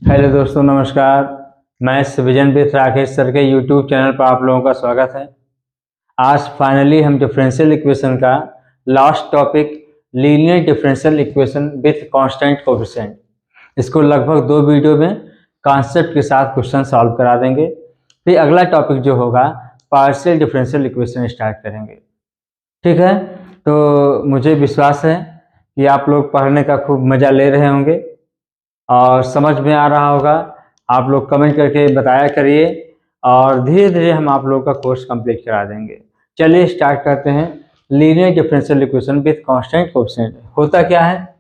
Hello दोस्तों, नमस्कार। मैं विजन विद राकेश सर के यूट्यूब चैनल पर आप लोगों का स्वागत है। आज फाइनली हम डिफरेंशियल इक्वेशन का last topic linear differential equation with constant coefficient, इसको लगभग 2 वीडियो में कॉन्सेप्ट के साथ क्वेश्चन सॉल्व करा देंगे। फिर अगला टॉपिक जो होगा पार्शियल डिफरेंशियल इक्वेशन स्टार्ट करेंगे। ठीक है, तो मुझे विश्वास है कि आप लोग पढ़ने का खूब मज़ा ले रहे होंगे और समझ में आ रहा होगा। आप लोग कमेंट करके बताया करिए और धीरे धीरे हम आप लोगों का कोर्स कंप्लीट करा देंगे। चलिए स्टार्ट करते हैं। Linear differential equation with constant coefficient होता क्या है?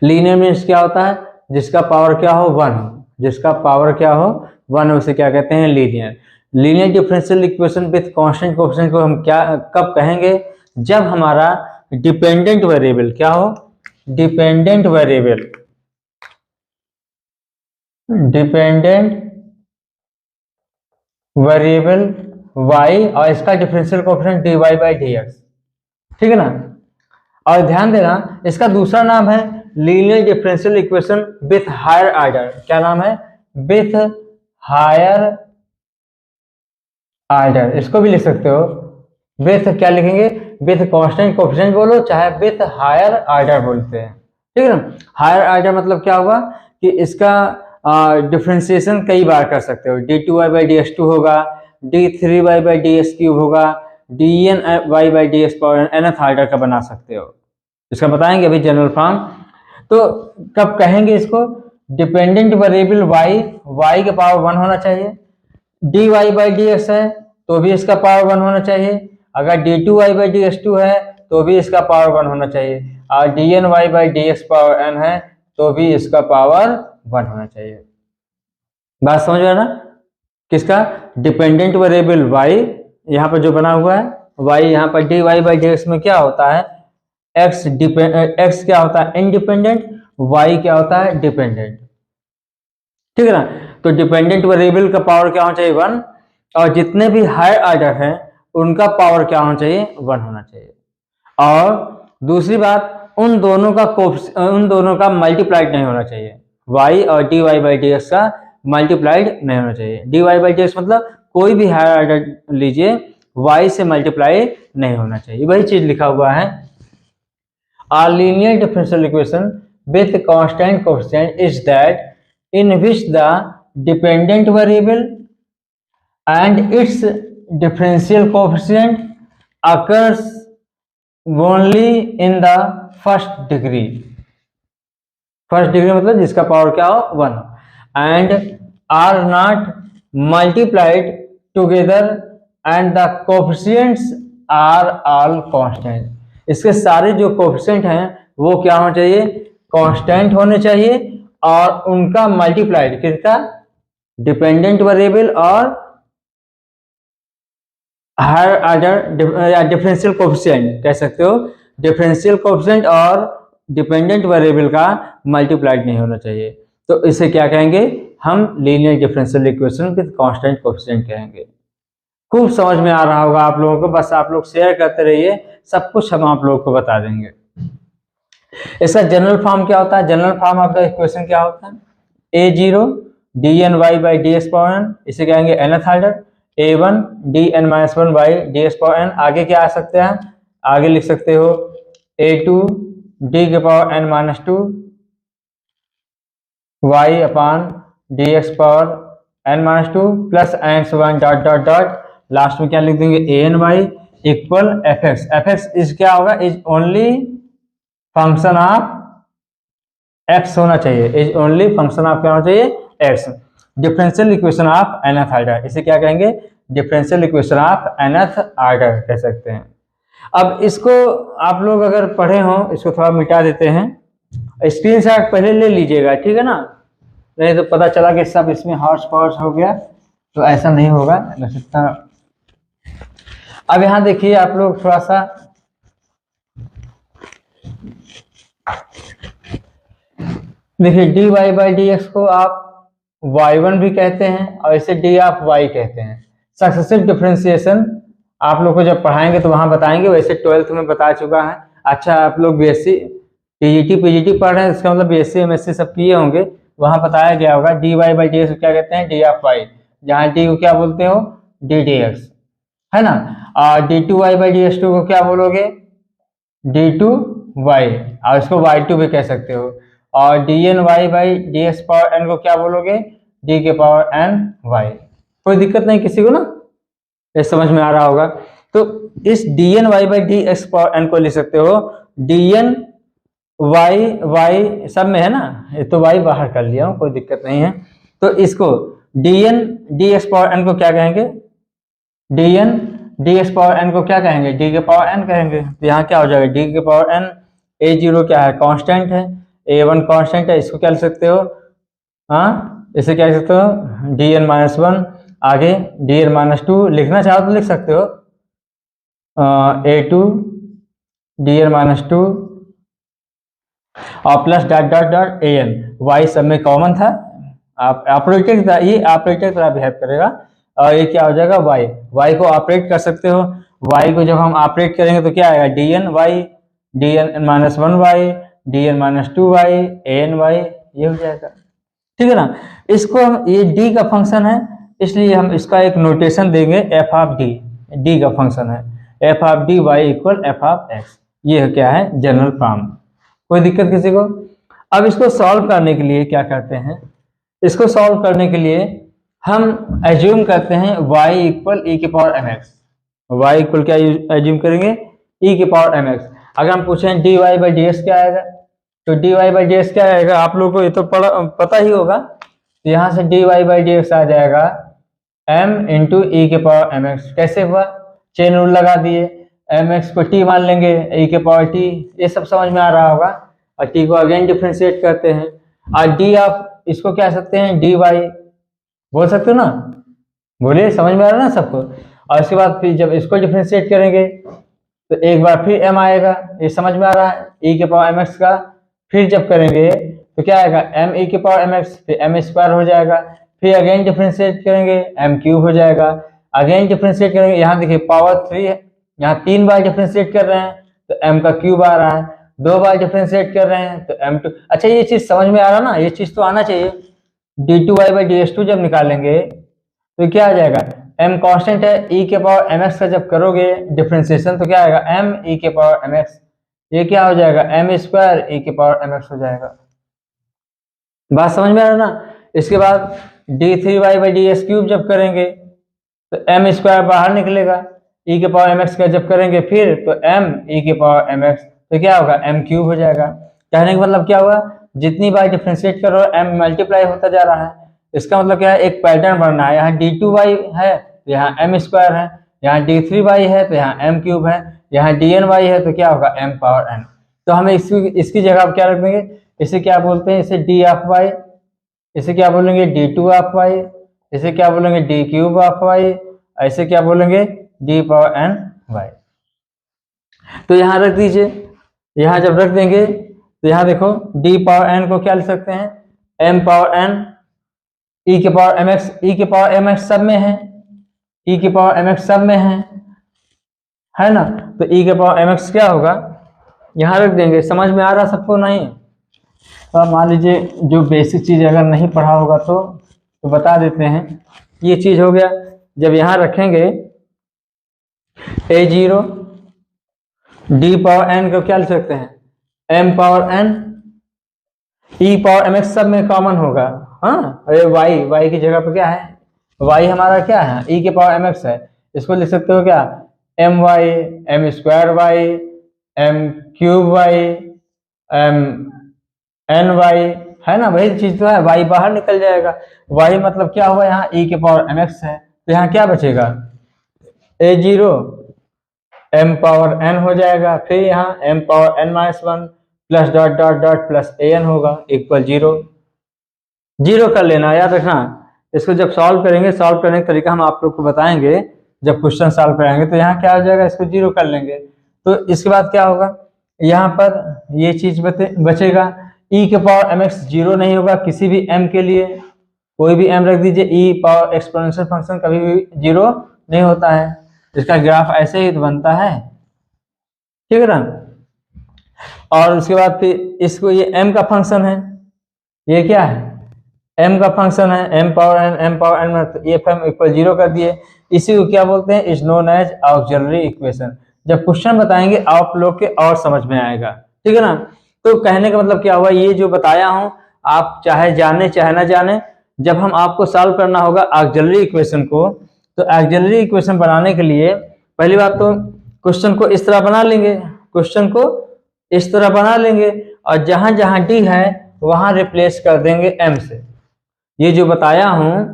लीनियर मीन्स क्या होता है? जिसका पावर क्या हो 1 हो, जिसका पावर क्या हो 1 हो, उसे क्या कहते हैं? Linear. Linear differential equation with constant coefficient को हम क्या कब कहेंगे? जब हमारा डिपेंडेंट वेरिएबल क्या हो? डिपेंडेंट वेरिएबल y और इसका डिफरेंशियल कोएफिशिएंट dy/dx। ठीक है ना। और ध्यान देना, इसका दूसरा नाम है linear differential equation with higher order. क्या नाम है? With higher order. इसको भी लिख सकते हो विथ, क्या लिखेंगे? विथ कांस्टेंट कोएफिशिएंट बोलो, चाहे विथ हायर ऑर्डर बोलते हैं। ठीक है ना। हायर ऑर्डर मतलब क्या होगा कि इसका डिफरेंशिएशन कई बार कर सकते हो। d2y/dx2 होगा, d3y/dx3 होगा, dny/dx पावर nth ऑर्डर का बना सकते हो। इसका बताएंगे अभी जनरल फॉर्म। तो कब कहेंगे इसको? डिपेंडेंट वेरिएबल y के पावर 1 होना चाहिए। dy/dx है तो भी इसका पावर 1 होना चाहिए। अगर d2y/dx2 है तो भी इसका पावर 1 होना चाहिए। और dny/dx पावर n है तो भी इसका पावर 1 होना चाहिए। बात समझ में ना? किसका? डिपेंडेंट वेरिएबल y यहाँ पर जो बना हुआ है y, यहाँ पर dy/dx में क्या होता है? x क्या होता है? इंडिपेंडेंट, y क्या होता है? डिपेंडेंट। ठीक है ना। तो डिपेंडेंट वेरिएबल का पावर क्या होना चाहिए? 1। और जितने भी हायर ऑर्डर हैं उनका पावर क्या होना चाहिए? 1 होना चाहिए। और दूसरी बात, उन दोनों का मल्टीप्लाइड नहीं होना चाहिए। y और dy/dx का मल्टीप्लाइड नहीं होना चाहिए। dy/dx मतलब कोई भी हायर ऑर्डर लीजिए, y से मल्टीप्लाई नहीं होना चाहिए। वही चीज लिखा हुआ है। A linear differential equation with constant coefficient is that in which the dependent variable and its differential coefficient occurs only in the first degree। First degree मतलब जिसका पावर क्या हो? 1, and are not multiplied together and the coefficients are all constant। इसके सारे जो coefficient हैं वो क्या होना चाहिए? कांस्टेंट होने चाहिए। और उनका मल्टीप्लाइड किसका? डिपेंडेंट वेरिएबल और हायर ऑर्डर या डिफरेंशियल कोएफिशिएंट कह सकते हो। डिफरेंशियल कोएफिशिएंट और डिपेंडेंट वेरिएबल का मल्टीप्लाइड नहीं होना चाहिए। तो इसे क्या कहेंगे? हम linear differential equation with constant coefficient कहेंगे। खूब समझ में आ रहा होगा आप लोगों को। बस आप लोग शेयर करते रहिए, सब कुछ हम आप लोगों को बता देंगे। इसका जनरल फॉर्म क्या होता है? General form of the equation क्या होता है? a0 dny/dx पावर n, इसे कहेंगे nth order. a1 dn-1/dx power n। आगे क्या आ सकते हैं? आगे लिख सकते हो a2 d के power n-2 y/dx power n-2 plus n/1 dot dot dot. Last में क्या लिख देंगे? any equal fx। fx is क्या होगा? Is only function of x होना चाहिए। इज ओनली फंक्शन ऑफ क्या होना चाहिए? x। Differential equation of nth order, इसे क्या कहेंगे? Differential equation of nth order कह सकते हैं। अब इसको आप लोग अगर पढ़े हो, इसको थोड़ा मिटा देते हैं। स्क्रीनशॉट पहले ले लीजिएगा, ठीक है ना। नहीं तो पता चला कि सब इसमें हॉर्स पॉर्स हो गया, तो ऐसा नहीं होगा। अब यहां देखिए आप लोग थोड़ा सा, देखिए dy/dx को आप y1 भी कहते हैं और इसे d ऑफ y कहते हैं। सक्सेसिव डिफरेंशिएशन आप लोग को जब पढ़ाएंगे तो वहां बताएंगे, वैसे 12th में बता चुका है। अच्छा, आप लोग बीएससी टीजीटी पीजीटी पढ़ रहे हैं, इसका मतलब बीएससी एमएससी सब किए होंगे, वहां बताया गया होगा dy बाई डी एक्स क्या कहते हैं, डी ऑफ वाई, जहाँ डी को क्या बोलते हो, डी डी एक्स, है ना। और D two Y by D X two को क्या बोलोगे, डी टू वाई, और इसको वाई टू भी कह सकते हो। और D N Y by D X power N को क्या बोलोगे, डी के पावर एन वाई। कोई दिक्कत नहीं किसी को ना, ये समझ में आ रहा होगा। तो इस D N Y by D X power N को लिख सकते हो डी एन वाई, वाई सब में है ना, ये तो वाई बाहर कर लिया हूँ, कोई दिक्कत नहीं है। तो इसको D N D X power N को क्या कहेंगे, D N D X power N को क्या कहेंगे, डी के पावर एन कहेंगे। तो यहाँ क्या हो जाएगा, डी के पावर एन, ए जीरो क्या है, कांस्टेंट है, ए वन कांस्टेंट है, इसको क्या लिख सकते हो, हाँ इसे क्या लिख सकते हो, डी एन माइनस वन, आगे डी एन माइनस टू, लिखना चाहो तो लिख सकते हो A two D N minus two और plus dot dot dot A N, Y सब में कॉमन था, आप ऑपरेटर था, ये ऑपरेटर की तरह बिहेव करेगा। और ये क्या हो जाएगा, वाई, वाई को ऑपरेट कर सकते हो, वाई को जब हम ऑपरेट करेंगे तो क्या आएगा, D N Y, D N minus one Y, D N minus two Y, A N Y, ये हो जाएगा, ठीक है ना। इसको हम, ये डी का फंक्शन है, इसलिए हम इसका एक नोटेशन देंगे एफ ऑफ डी, डी का फंक्शन है, F of D Y equal F of X, ये क्या है, जनरल फॉर्म। कोई दिक्कत किसी को। अब इसको सॉल्व करने के लिए क्या करते हैं, इसको सॉल्व करने के लिए हम एज्यूम करते हैं y इक्वल e के पावर mx, y इक्वल क्या एज्यूम करेंगे, e के पावर mx। अगर हम पूछें dy बाई डी एक्स क्या आएगा, तो dy बाई डी एक्स क्या आएगा, आप लोगों को ये तो पता ही होगा। तो यहाँ से dy बाई डी एक्स आ जाएगा m इंटू ई के पावर mx। कैसे हुआ, चेन रूल लगा दिए, mx को t मान लेंगे, e के पावर t, ये सब समझ में आ रहा होगा। और t को अगेन डिफ्रेंशिएट करते हैं, और d ऑफ इसको क्या सकते हैं, dy बोल सकते हो ना, बोलिए, समझ में आ रहा है ना सबको। और इसके बाद फिर जब इसको डिफ्रेंशिएट करेंगे तो एक बार फिर m आएगा, ये समझ में आ रहा है, e के पावर mx का। फिर जब करेंगे तो क्या आएगा, m e के पावर mx, फिर m स्क्वायर हो जाएगा, फिर अगेन डिफ्रेंशिएट करेंगे m क्यूब हो जाएगा, अगेन डिफ्रेंशिएट करेंगे, यहाँ देखिए पावर 3 है, यहाँ 3 बार डिफ्रेंशिएट कर रहे हैं तो m का क्यूब आ रहा है, 2 बार डिफ्रेंशिएट कर रहे हैं तो m2। अच्छा ये चीज समझ में आ रहा ना, ये चीज तो आना चाहिए। d2y by D X to जब निकालेंगे तो क्या आ जाएगा, m कांस्टेंट है, e के पावर mx का जब करोगे डिफरेंशिएशन तो क्या आएगा, m e के पावर mx, ये क्या हो जाएगा, m स्क्वायर e के पावर mx हो जाएगा। बात समझ में आ रहा ना। इसके बाद d3y by D x cube जब करेंगे तो m स्क्वायर बाहर निकलेगा, e के पावर mx का जब करेंगे फिर तो m e के पावर mx, तो क्या होगा, m क्यूब हो जाएगा। कहने का मतलब क्या हुआ, जितनी बार डिफ्रेंशिएट करो m मल्टीप्लाई होता जा रहा है, इसका मतलब क्या है, एक पैटर्न बन रहा है। यहाँ d2y है तो यहाँ m स्क्वायर है, यहाँ d3y है तो यहाँ m क्यूब है, यहाँ dny है तो क्या होगा, m पावर n। तो हमें इसकी जगह क्या रख देंगे, इसे क्या बोलते हैं, इसे d ऑफ y, इसे क्या बोलेंगे, d2 ऑफ y, इसे क्या बोलेंगे, d क्यूब ऑफ y, ऐसे क्या बोलेंगे, d पावर n y। तो यहाँ रख दीजिए, यहाँ जब रख देंगे तो यहाँ देखो d पावर n को क्या लिख सकते हैं, m पावर n, e के पावर mx, e के पावर mx सब में है, e के पावर mx सब में है ना। तो e के पावर mx क्या होगा, यहाँ रख देंगे। समझ में आ रहा सबको नहीं, तो मान लीजिए जो बेसिक चीज अगर नहीं पढ़ा होगा तो बता देते हैं। ये चीज हो गया, जब यहाँ रखेंगे a0 d पावर n को क्या लिख सकते हैं, m power n, e power mx सब में कॉमन होगा, हाँ। अरे y की जगह पर क्या है, y हमारा क्या है, e के पावर mx है, इसको लिख सकते हो क्या, my, m square y, m cube y, m n y, है ना, वही चीज तो है। y बाहर निकल जाएगा, y मतलब क्या हुआ, यहाँ e के पावर mx है तो यहाँ क्या बचेगा, a0 m पावर n हो जाएगा, फिर यहाँ m power n minus one plus dot dot dot plus an होगा इक्वल 0। 0 कर लेना, याद रखना। इसको जब सॉल्व करेंगे, सॉल्व करने का तरीका हम आप लोग को बताएंगे जब क्वेश्चन सॉल्व कराएंगे। तो यहाँ क्या हो जाएगा, इसको 0 कर लेंगे तो इसके बाद क्या होगा, यहाँ पर ये चीज बचेगा, e के पावर mx 0 नहीं होगा किसी भी m के लिए, कोई भी m रख दीजिए, e पावर एक्सपोनेंशियल फंक्शन कभी भी 0 नहीं होता है, इसका ग्राफ ऐसे ही तो बनता है, ठीक है ना। और उसके बाद फिर इसको, ये m का फंक्शन है, ये क्या है, m का फंक्शन है, m पावर n में, तो fm इक्वल 0 कर दिए। इसी को क्या बोलते हैं, is known as auxiliary equation. जब क्वेश्चन बताएंगे आप लोग के और समझ में आएगा, ठीक है ना। तो कहने का मतलब क्या हुआ, ये जो बताया हूं आप चाहे जाने चाहे ना जाने, जब हम आपको सॉल्व करना होगा ऑक्सिलरी इक्वेशन को, तो ऑक्सिलरी इक्वेशन बनाने के लिए पहली बात तो क्वेश्चन को इस तरह बना लेंगे, क्वेश्चन को इस तरह बना लेंगे, और जहां जहां डी है वहां रिप्लेस कर देंगे m से। ये जो बताया हूं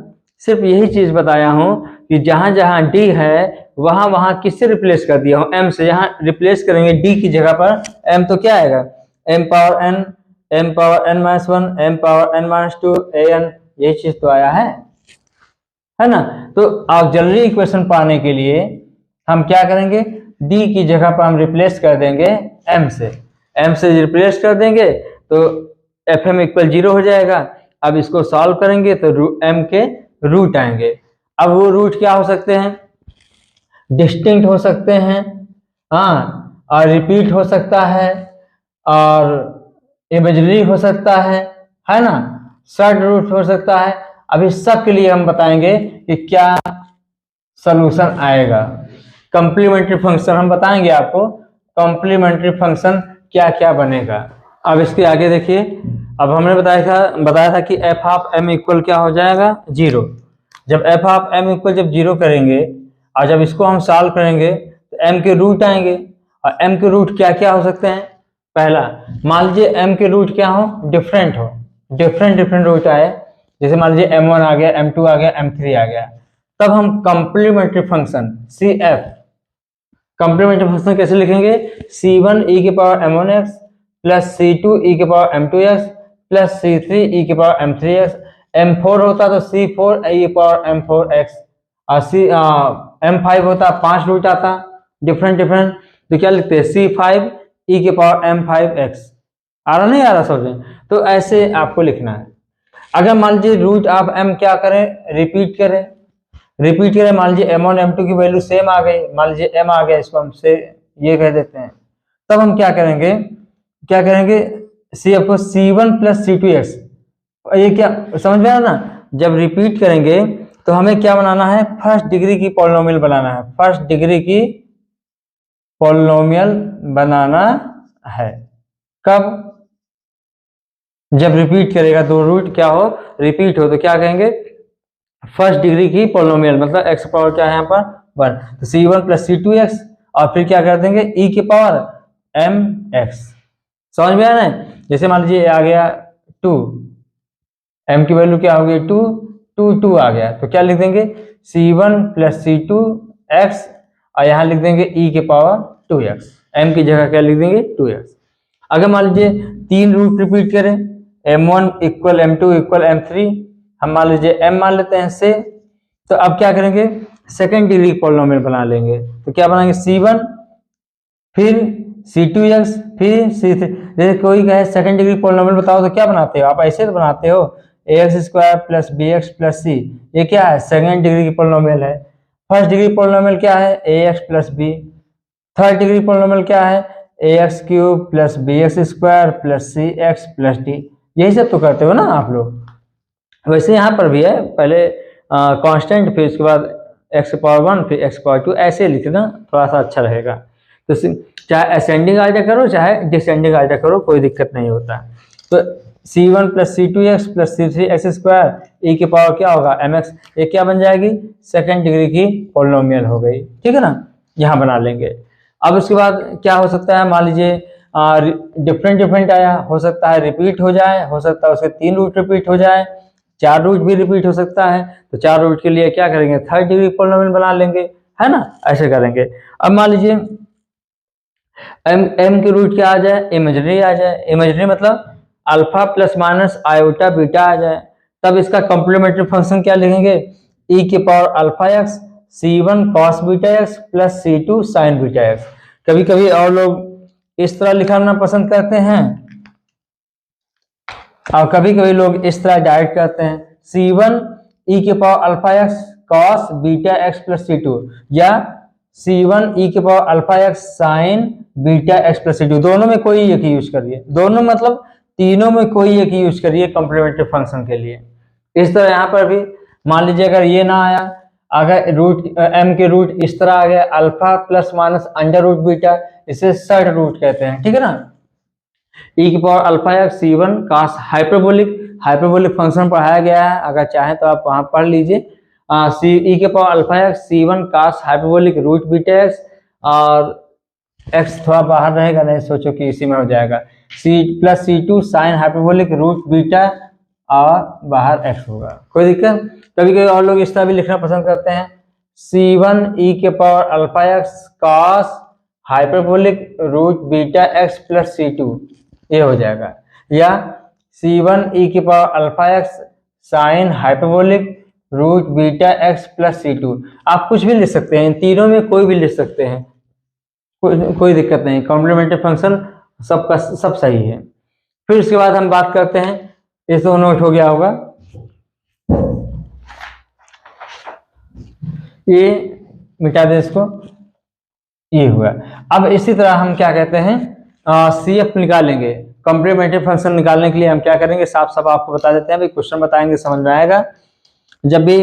सिर्फ यही चीज बताया हूं कि जहां जहां डी है वहां वहां किससे रिप्लेस कर दिया हूं, m से। यहाँ रिप्लेस करेंगे d की जगह पर m, तो क्या आएगा, m power n, m power n minus 1, m power n minus 2, an, यही चीज तो आया है ना। तो ऑक्सिलरी इक्वेशन पाने के लिए हम क्या करेंगे, d की जगह पर हम रिप्लेस कर देंगे m से, m से रिप्लेस कर देंगे तो fm इक्वल 0 हो जाएगा। अब इसको सॉल्व करेंगे तो m के रूट आएंगे। अब वो रूट क्या हो सकते हैं, डिस्टिंक्ट हो सकते हैं, हाँ, और रिपीट हो सकता है, और इमेजिनरी हो सकता है ना, सर्ड रूट हो सकता है। अब इस सब के लिए हम बताएंगे कि क्या सॉल्यूशन आएगा। कॉम्प्लीमेंट्री फंक्शन हम बताएंगे आपको, कॉम्प्लीमेंट्री फंक्शन क्या क्या बनेगा। अब इसके आगे देखिए, अब हमने बताया था कि एफ ऑफ एम इक्वल क्या हो जाएगा, 0। जब एफ ऑफ एम इक्वल जब 0 करेंगे और जब इसको हम सॉल्व करेंगे तो एम के रूट आएंगे, और एम के रूट क्या क्या हो सकते हैं। पहला, मान लीजिए एम के रूट क्या हो, डिफरेंट रूट आए, जैसे मान लीजिए m1 आ गया, m2 आ गया, m3 आ गया, तब हम complementary function CF, complementary function कैसे लिखेंगे, C1 e की power m1x plus C2 e की power m2x plus C3 e की पावर m3x, m4 होता तो C4 e की पावर m4x, और m5 होता 5 रूट आता डिफरेंट, तो क्या लिखते हैं, C5 e की पावर m5x। आ रहा नहीं आ रहा समझ में, तो ऐसे आपको लिखना है। अगर मान लीजिए रूट ऑफ m क्या करें, रिपीट करें, मान लीजिए m1 m2 की वैल्यू सेम आ गई, मान लीजिए m आ गया, इसको हम से ये कह देते हैं, तब हम क्या करेंगे CF को C1 प्लस C2x, ये क्या समझ में आया ना। जब रिपीट करेंगे तो हमें क्या बनाना है, फर्स्ट डिग्री की पॉलिनोमियल बनाना है, फर्स्ट डिग्री की पॉलिनोमियल बनाना है। कब, जब रिपीट करेगा, दो रूट क्या हो, रिपीट हो, तो क्या कहेंगे, फर्स्ट डिग्री की पॉलिनोमियल, मतलब x पावर क्या है यहाँ पर 1, तो C1 प्लस C2x, और फिर क्या कर देंगे e की पावर mx। समझ में आया ना। जैसे मान लीजिए आ गया 2, m की वैल्यू क्या हो गई 2 आ गया, तो क्या लिख देंगे C1 प्लस C2x, और यहाँ लिख देंगे e के पावर 2x, m की जगह क्या लिख देंगे 2x। अगर मान लीजिए 3 रूट रिपीट करें, m1 equal m2 equal m3, हम मान लीजिए m मान लेते हैं से, तो अब क्या करेंगे, सेकेंड डिग्री पॉलिनोमियल बना लेंगे, तो क्या बनाएंगे C1 फिर C2x फिर C3। जैसे कोई कहे सेकेंड डिग्री पॉलिनोमियल बताओ, तो क्या बनाते हो आप, ऐसे तो बनाते हो, ax square plus bx plus c, ये क्या है, सेकेंड डिग्री की पॉलिनोमियल है। फर्स्ट डिग्री पॉलिनोमियल क्या है, ax plus b। Third degree polynomial क्या है, ax cube plus bx square plus cx plus d। यही सब तो करते हो ना आप लोग। वैसे यहाँ पर भी है, पहले कांस्टेंट, फिर उसके बाद x पावर 1 फिर x पावर 2, ऐसे लिखना थोड़ा सा अच्छा रहेगा। तो चाहे असेंडिंग आर्डर करो चाहे डिसेंडिंग आर्डर करो, कोई दिक्कत नहीं होता। तो C1 plus C2x plus C3x square e की पावर क्या होगा mx, ये क्या बन जाएगी, सेकेंड डिग्री की पॉलिनोमियल हो गई, ठीक है ना, यहाँ बना लेंगे। अब उसके बाद क्या हो सकता है, मान लीजिए डिफरेंट आया, हो सकता है रिपीट हो जाए, हो सकता है उसके 3 रूट रिपीट हो जाए, 4 रूट भी रिपीट हो सकता है, तो 4 रूट के लिए क्या करेंगे, थर्ड डिग्री पॉलिनोमियल बना लेंगे, है ना, ऐसे करेंगे। अब मान लीजिए m के रूट क्या आ जाए, इमेजिनरी आ जाए, इमेजिनरी मतलब alpha plus minus iota beta आ जाए, तब इसका कॉम्प्लीमेंट्री फंक्शन क्या लिखेंगे, e की power alpha x C1 cos beta x plus C2 sin beta x। कभी कभी और लोग इस तरह लिखना पसंद करते हैं, और कभी कभी लोग इस तरह डायरेक्ट करते हैं, C1 e की power alpha x cos beta x plus C2, या C1 e की power alpha x sin beta x plus C2। दोनों में कोई एक यूज करिए, दोनों मतलब तीनों में कोई एक यूज करिए कॉम्प्लीमेंट्री फंक्शन के लिए, इस तरह यहाँ पर भी मान लीजिए अगर ये ना आया, अगर रूट m के रूट इस तरह आ गया alpha plus minus under root beta, इसे सर्ड रूट कहते हैं, ठीक है ना। e की power alpha x C one cos hyperbolic function पढ़ाया गया है, अगर चाहे तो आप वहां पढ़ लीजिए। सी ई के power alpha x C one cos hyperbolic root beta x, और एक्स थोड़ा बाहर रहेगा, नहीं सोचो कि इसी में हो जाएगा, C plus C two sine hyperbolic root beta और बाहर एक्स होगा, कोई दिक्कत। कभी कभी और लोग इस तरह भी लिखना पसंद करते हैं, सी वन ई के power alpha x cos hyperbolic root beta x plus C two, ये हो जाएगा। या सी वन ई की power alpha x sine hyperbolic root beta x plus C two, आप कुछ भी लिख सकते हैं, इन तीनों में कोई भी लिख सकते हैं, कोई दिक्कत नहीं, कॉम्प्लीमेंट्री फंक्शन सबका सब सही है। फिर उसके बाद हम बात करते हैं, ये तो नोट हो गया होगा, ये मिटा दे इसको, ये हुआ। अब इसी तरह हम क्या कहते हैं, सी एफ निकालेंगे, कॉम्प्लीमेंट्री फंक्शन निकालने के लिए हम क्या करेंगे, साफ साफ आपको बता देते हैं, भाई क्वेश्चन बताएंगे समझ में आएगा। जब भी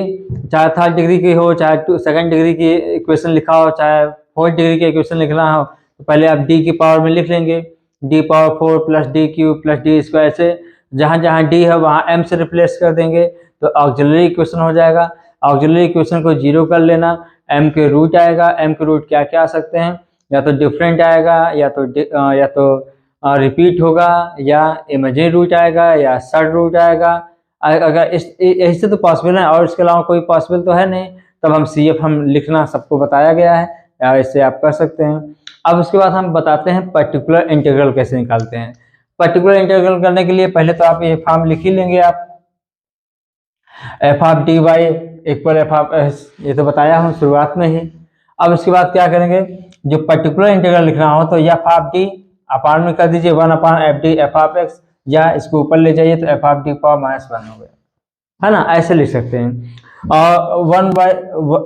चाहे थर्ड डिग्री की हो, चाहे सेकंड डिग्री की इक्वेशन लिखा हो, चाहे फोर्थ डिग्री की इक्वेशन लिखना हो, तो पहले आप डी की पावर में लिख लेंगे, D power 4 plus D cube plus D square, से जहाँ जहाँ डी है वहाँ एम से रिप्लेस कर देंगे तो ऑक्सिलरी इक्वेशन हो जाएगा। ऑक्सिलरी इक्वेशन को जीरो कर लेना, एम के रूट आएगा, एम के रूट क्या क्या आ सकते हैं, या तो डिफरेंट आएगा, या तो रिपीट होगा, या इमेजिनरी रूट आएगा, या सर्ड रूट आएगा। अगर इससे तो पॉसिबल है, और इसके अलावा कोई पॉसिबल तो है नहीं, तब हम सी एफ हम लिखना सबको बताया गया है, या इससे आप कर सकते हैं। अब उसके बाद हम बताते हैं पर्टिकुलर इंटीग्रल कैसे निकालते हैं। पर्टिकुलर इंटीग्रल करने के लिए पहले तो आप ये फॉर्म लिख ही लेंगे, आप F of D Y equal F of S, ये तो बताया हूँ शुरुआत में ही। अब उसके बाद क्या करेंगे, जो पर्टिकुलर इंटीग्रल लिखना हो तो एफ ऑफ डी अपान में कर दीजिए 1 upon F D F of X, या इसको ऊपर ले जाइए तो एफ ऑफ डी पावर -1 हो गया, है ना, ऐसे लिख सकते हैं। और 1 by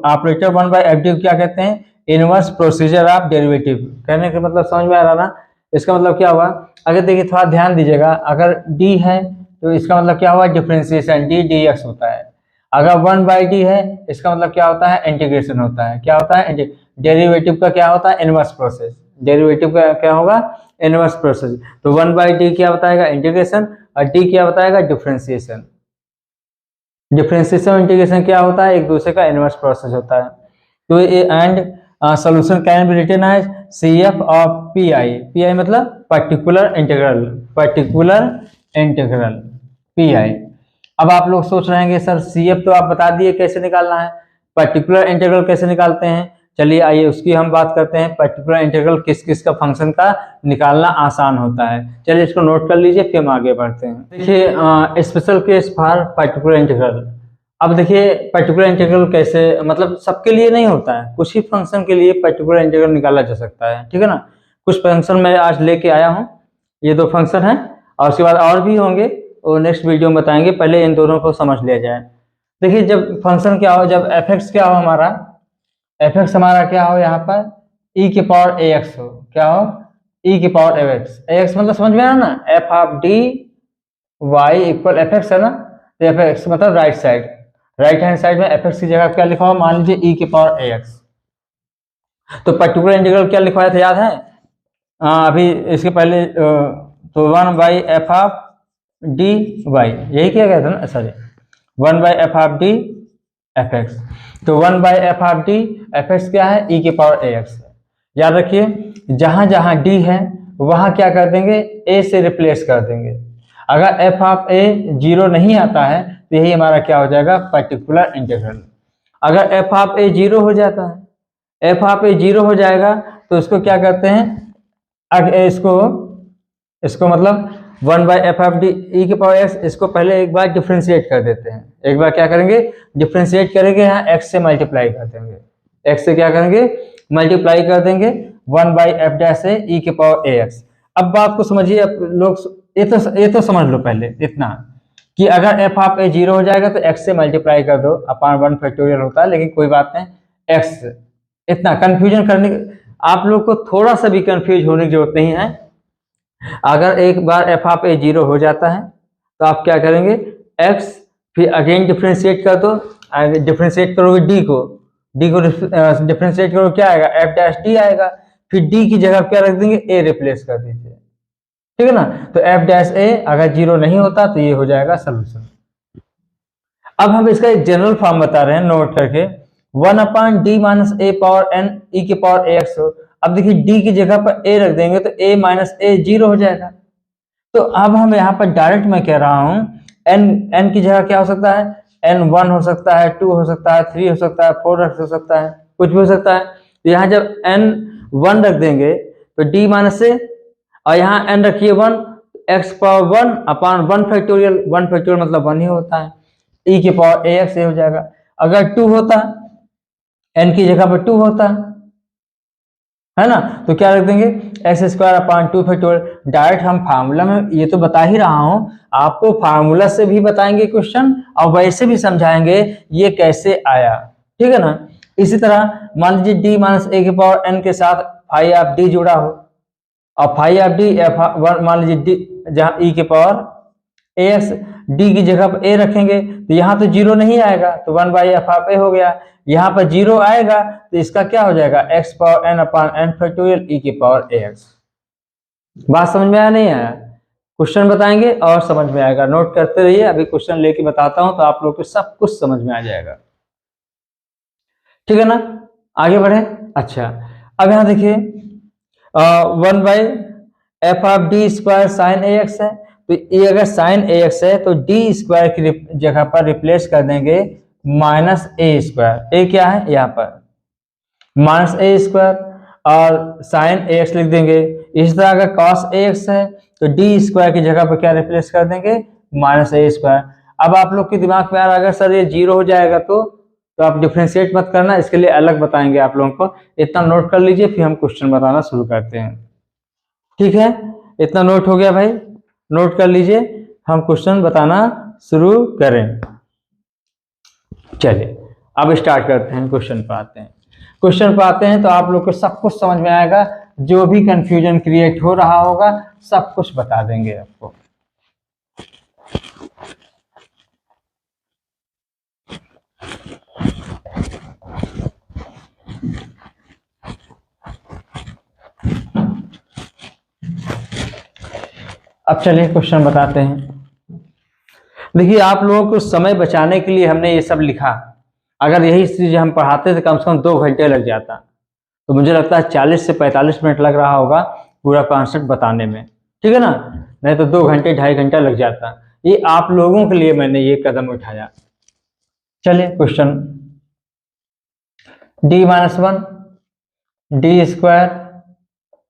operator 1 by F D क्या कहते हैं, इनवर्स प्रोसीजर ऑफ डेरिवेटिव, कहने का मतलब समझ में आ रहा ना। इसका मतलब क्या हुआ, अगर देखिए थोड़ा ध्यान दीजिएगा, अगर डी है तो इसका मतलब क्या हुआ, डिफरेंशिएशन डी डी एक्स होता है। अगर 1 बाई डी है इसका मतलब क्या होता है, इंटीग्रेशन होता है। क्या होता है, डेरिवेटिव का क्या होता है, इनवर्स प्रोसेस, डेरिवेटिव का क्या होगा, इनवर्स प्रोसेस। तो 1 बाई डी क्या बताएगा, इंटीग्रेशन, और डी क्या बताएगा, डिफरेंशिएशन। डिफरेंशिएशन इंटीग्रेशन क्या होता है, एक दूसरे का इनवर्स प्रोसेस होता है। तो and solution can be written as C F of P I, P I मतलब particular integral, particular integral P I. अब आप लोग सोच रहे हैं सर सी एफ तो आप बता दिए कैसे निकालना है, पर्टिकुलर इंटीग्रल कैसे निकालते हैं। चलिए आइए उसकी हम बात करते हैं, पर्टिकुलर इंटीग्रल किस किस का फंक्शन का निकालना आसान होता है। चलिए इसको नोट कर लीजिए, फिर हम आगे बढ़ते हैं। देखिए special case for particular integral. अब देखिए पर्टिकुलर इंटीग्रल कैसे, मतलब सबके लिए नहीं होता है, कुछ ही फंक्शन के लिए पर्टिकुलर इंटीग्रल निकाला जा सकता है, ठीक है ना। कुछ फंक्शन मैं आज लेके आया हूँ, ये 2 फंक्शन है, और उसके बाद और भी होंगे, और नेक्स्ट वीडियो में बताएंगे, पहले इन दोनों को समझ लिया जाए। देखिए जब फंक्शन क्या हो, जब एफ एक्स क्या हो हमारा, एफ एक्स हमारा क्या हो, यहाँ पर ई के पावर ए एक्स हो, क्या हो, ई के पावर ए एक्स मतलब समझ में आया ना, F of D Y equal F X है ना, तो एफ एक्स मतलब right side, right hand side में एफ एक्स की जगह क्या लिखा हुआ, मान लीजिए ई के पावर ए एक्स। तो पर्टिकुलर इंटीग्रल क्या लिखवाया था याद है, अभी इसके पहले तो 1 by F of D Y, यही किया गया था ना, sorry 1 by F of D F X. तो 1 by F of D F X क्या है, ई के पावर ए एक्स। याद रखिए जहां जहां डी है वहां क्या कर देंगे, ए से रिप्लेस कर देंगे। अगर एफ ऑफ ए 0 नहीं आता है तो यही हमारा क्या हो जाएगा, पर्टिकुलर इंटीग्रल। अगर एफ ऑफ ए 0 हो जाता है, एफ ऑफ ए 0 हो जाएगा तो इसको क्या करते हैं, इसको मतलब 1 by F of D E के पावर एक्स, इसको पहले एक बार डिफ्रेंशिएट कर देते हैं। एक बार क्या करेंगे, डिफ्रेंशिएट करेंगे, यहाँ एक्स से मल्टीप्लाई कर देंगे, एक्स से क्या करेंगे, मल्टीप्लाई कर देंगे 1 बाई एफ डैश से ई के पावर ए एक्स। अब बात को समझिए, अब लोग ये तो समझ लो पहले इतना कि अगर एफ ऑफ ए 0 हो जाएगा तो एक्स से मल्टीप्लाई कर दो, अपान 1 फैक्टोरियल होता है, लेकिन कोई बात नहीं, एक्स। इतना कंफ्यूजन करने, आप लोग को थोड़ा सा भी कंफ्यूज होने की जरूरत नहीं है। अगर एक बार एफ ऑफ ए 0 हो जाता है तो आप क्या करेंगे, एक्स फिर अगेन डिफ्रेंशिएट कर दो, डिफ्रेंशिएट करोगे डी को डिफ्रेंशिएट करोगे क्या आएगा, एफ डैश डी आएगा। फिर डी की जगह क्या रख देंगे, ए रिप्लेस कर दीजिए, ठीक है ना। तो एफ डैश ए अगर जीरो नहीं होता तो ये हो जाएगा सोल्यूशन। अब हम इसका एक जनरल फॉर्म बता रहे हैं नोट करके, 1/d माइनस ए पावर एन ई के पावर ए एक्स। अब देखिए डी की जगह पर ए रख देंगे तो ए माइनस ए जीरो हो जाएगा। तो अब हम यहाँ पर डायरेक्ट मैं कह रहा हूँ एन की जगह क्या हो सकता है, एन 1 हो सकता है, 2 हो सकता है, 3 हो सकता है, 4 हो सकता है, कुछ भी हो सकता है। तो यहाँ जब एन 1 रख देंगे तो डी माइनस ए, और यहाँ एन रखिए 1, एक्स पावर 1 अपान 1 फैक्टोरियल, 1 फैक्टोरियल मतलब 1 ही होता है, ई के पावर ए एक्स हो जाएगा। अगर 2 होता, एन की जगह पर 2 होता है ना, तो क्या रख देंगे, x square upon 2 factorial. Direct हम फार्मूला में ये तो बता ही रहा हूं आपको, फार्मूला से भी बताएंगे क्वेश्चन और वैसे भी समझाएंगे ये कैसे आया, ठीक है ना। इसी तरह मान लीजिए डी माइनस ए के पावर एन के साथ फाइव ऑफ डी जुड़ा हो, और फाइव ऑफ डी मान लीजिए डी जहां ई के पावर ए एक्स, डी की जगह पर ए रखेंगे तो यहाँ तो जीरो नहीं आएगा, तो 1/f ऑफ ए हो गया। यहाँ पर जीरो आएगा तो इसका क्या हो जाएगा, एक्स पावर एन अपान एन फैक्टोरियल ई की पावर ए एक्स। बात समझ में आया नहीं आया, क्वेश्चन बताएंगे और समझ में आएगा, नोट करते रहिए। अभी क्वेश्चन लेके बताता हूं तो आप लोग को सब कुछ समझ में आ जाएगा, ठीक है ना। आगे बढ़े। अच्छा अब यहाँ देखिए 1/f of D square sine A x है, तो ये अगर साइन ए एक्स है तो डी स्क्वायर की जगह पर रिप्लेस कर देंगे माइनस ए स्क्वायर। ए क्या है यहाँ पर माइनस ए स्क्वायर, और साइन ए एक्स लिख देंगे। इस तरह अगर कॉस ए एक्स है तो डी स्क्वायर की जगह पर क्या रिप्लेस कर देंगे, माइनस ए स्क्वायर। अब आप लोग के दिमाग में आ रहा है अगर सर ये जीरो हो जाएगा तो आप डिफ्रेंशिएट मत करना, इसके लिए अलग बताएंगे आप लोगों को। इतना नोट कर लीजिए फिर हम क्वेश्चन बताना शुरू करते हैं, ठीक है। इतना नोट हो गया भाई, नोट कर लीजिए, हम क्वेश्चन बताना शुरू करें। चलिए अब स्टार्ट करते हैं, क्वेश्चन पर आते हैं। क्वेश्चन पर आते हैं तो आप लोग को सब कुछ समझ में आएगा, जो भी कंफ्यूजन क्रिएट हो रहा होगा सब कुछ बता देंगे आपको। अब चलिए क्वेश्चन बताते हैं। देखिए आप लोगों को समय बचाने के लिए हमने ये सब लिखा, अगर यही चीज हम पढ़ाते तो कम से कम 2 घंटे लग जाता, तो मुझे लगता है 40 से 45 मिनट लग रहा होगा पूरा कॉन्सेप्ट बताने में, ठीक है ना। नहीं तो 2 घंटे 2.5 घंटा लग जाता। ये आप लोगों के लिए मैंने ये कदम उठाया। चलिए question, D minus 1 D square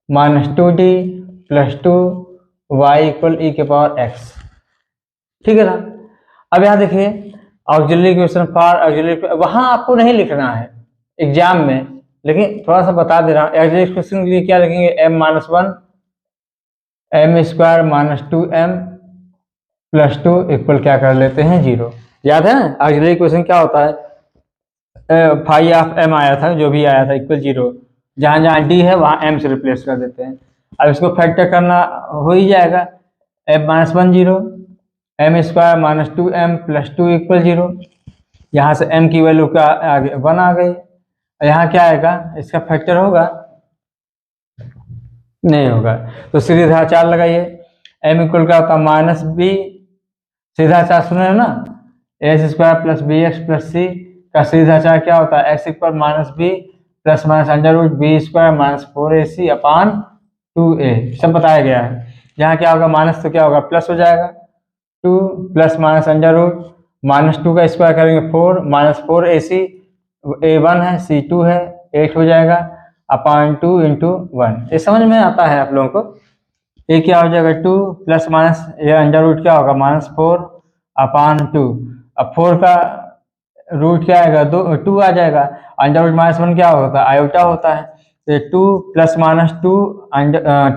minus 2d plus 2 Y equal E के पावर एक्स, ठीक है ना। अब यहाँ देखिए ऑक्सिलरी इक्वेशन फॉर ऑक्सिलरी, वहां आपको नहीं लिखना है एग्जाम में, लेकिन थोड़ा सा बता दे रहा हूँ। ऑक्सिलरी इक्वेशन के लिए क्या लिखेंगे, m-1 m square minus 2m plus 2 equal क्या कर लेते हैं 0। याद है ना ऑक्सिलरी इक्वेशन क्या होता है, फाइव ऑफ m आया था, जो भी आया था इक्वल 0, जहां जहां d है वहां m से रिप्लेस कर देते हैं। अब इसको फैक्टर करना हो ही जाएगा, m-1 0 m square minus 2m plus 2 equal 0। यहाँ से m की वैल्यू का आगे 1 आ गई, यहाँ क्या आएगा, इसका फैक्टर होगा नहीं होगा, तो सीधा 4 लगाइए। m इक्वल क्या होता है माइनस बी, सीधा 4 सुने है ना, S square plus B X plus C का सीधा 4 क्या होता है, X equal minus B plus minus under root B square minus 4ac upon 2a, सब बताया गया है। यहाँ क्या होगा माइनस तो क्या होगा प्लस हो जाएगा, 2 plus minus under root minus 2 का स्क्वायर करेंगे 4 माइनस 4ac, a1 है c2 है 8 हो जाएगा अपान 2 इंटू 1। ये समझ में आता है आप लोगों को। ये क्या हो जाएगा 2 प्लस माइनस ये अंडर रूट क्या होगा माइनस 4 अपान 2। अब 4 का रूट क्या आएगा 2 आ जाएगा, अंडर रूट माइनस 1 क्या होता है आयोटा होता है, तो 2 प्लस माइनस 2